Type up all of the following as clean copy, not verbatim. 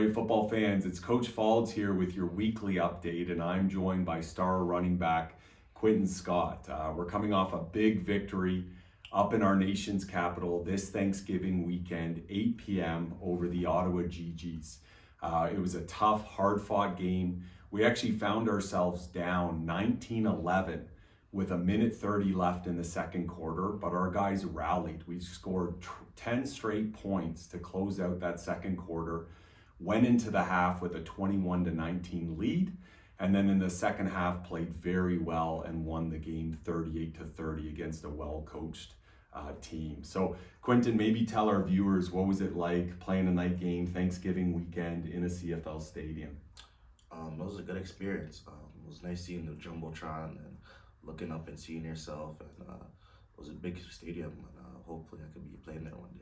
Laurier football fans, it's Coach Faulds here with your weekly update, and I'm joined by star running back Quentin Scott. We're coming off a big victory up in our nation's capital this Thanksgiving weekend, 8 p.m. over the Ottawa GGs. It was a tough, hard-fought game. We actually found ourselves down 19-11 with a minute 30 left in the second quarter, but our guys rallied. We scored 10 straight points to close out that second quarter, went into the half with a 21-19 lead, and then in the second half played very well and won the game 38-30 against a well-coached team. So Quentin, maybe tell our viewers, what was it like playing a night game Thanksgiving weekend in a CFL stadium? It was a good experience. It was nice seeing the Jumbotron and looking up and seeing yourself, and it was a big stadium, and hopefully I could be playing there one day.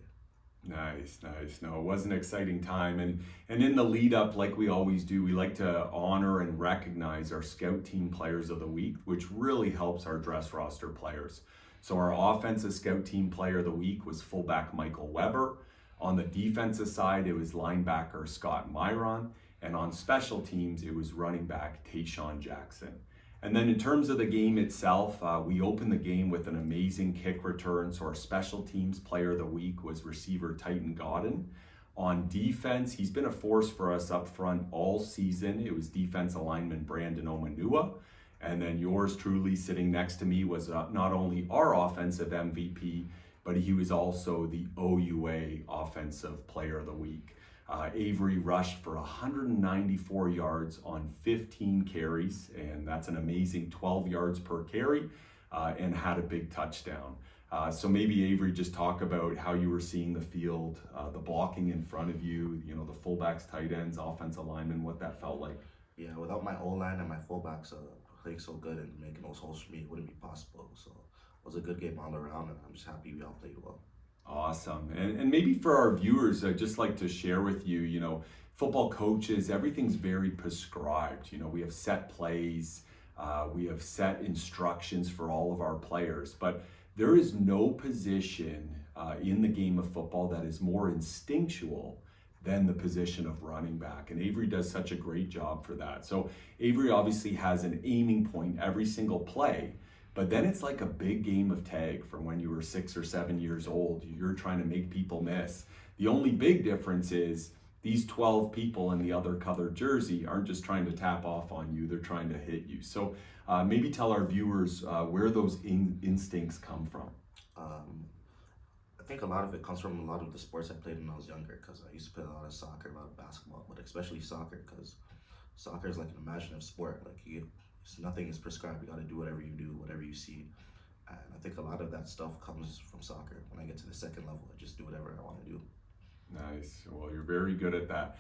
Nice. No, it was an exciting time, and in the lead up, like we always do, we like to honor and recognize our scout team players of the week, which really helps our dress roster players. So our offensive scout team player of the week was fullback Michael Weber. On the defensive side, it was linebacker Scott Myron, and on special teams, it was running back Tayshawn Jackson. And then in terms of the game itself, we opened the game with an amazing kick return. So our special teams player of the week was receiver Titan Godden. On defense, he's been a force for us up front all season. It was defense lineman Brandon Omanua. And then yours truly sitting next to me was not only our offensive MVP, but he was also the OUA offensive player of the week. Avery rushed for 194 yards on 15 carries, and that's an amazing 12 yards per carry, and had a big touchdown. So maybe Avery, just talk about how you were seeing the field, the blocking in front of you, the fullbacks, tight ends, offensive linemen, what that felt like. Yeah, without my O-line and my fullbacks playing so good and making those holes for me, it wouldn't be possible. So it was a good game all around, and I'm just happy we all played well. Awesome. And maybe for our viewers, I'd just like to share with you, football coaches, everything's very prescribed. We have set plays, we have set instructions for all of our players, but there is no position in the game of football that is more instinctual than the position of running back. And Avery does such a great job for that. So Avery obviously has an aiming point every single play. But then it's like a big game of tag from when you were 6 or 7 years old. You're trying to make people miss. The only big difference is these 12 people in the other colored jersey aren't just trying to tap off on you, they're trying to hit you. So maybe tell our viewers where those instincts come from. I think a lot of it comes from a lot of the sports I played when I was younger, because I used to play a lot of soccer, a lot of basketball, but especially soccer, because soccer is like an imaginative sport. Nothing is prescribed. You got to do whatever you do, whatever you see. And I think a lot of that stuff comes from soccer. When I get to the second level, I just do whatever I want to do. Nice. Well, you're very good at that.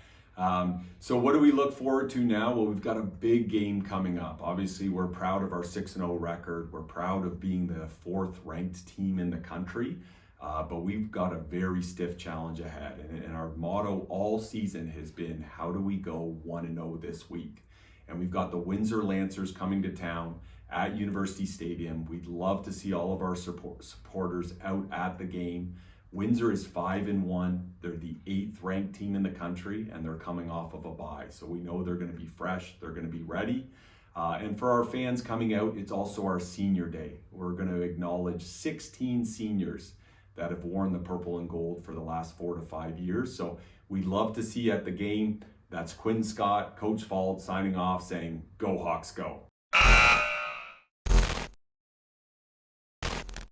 So what do we look forward to now? Well, we've got a big game coming up. Obviously, we're proud of our 6-0 record. We're proud of being the 4th ranked team in the country. But we've got a very stiff challenge ahead. And our motto all season has been, how do we go 1-0 this week? And we've got the Windsor Lancers coming to town at University Stadium. We'd love to see all of our supporters out at the game. Windsor is 5-1. They're the 8th ranked team in the country, and they're coming off of a bye. So we know they're going to be fresh. They're going to be ready. And for our fans coming out, it's also our senior day. We're going to acknowledge 16 seniors that have worn the purple and gold for the last 4 to 5 years. So we'd love to see you at the game. That's Quinn Scott, Coach Faulds signing off saying, "Go Hawks, go."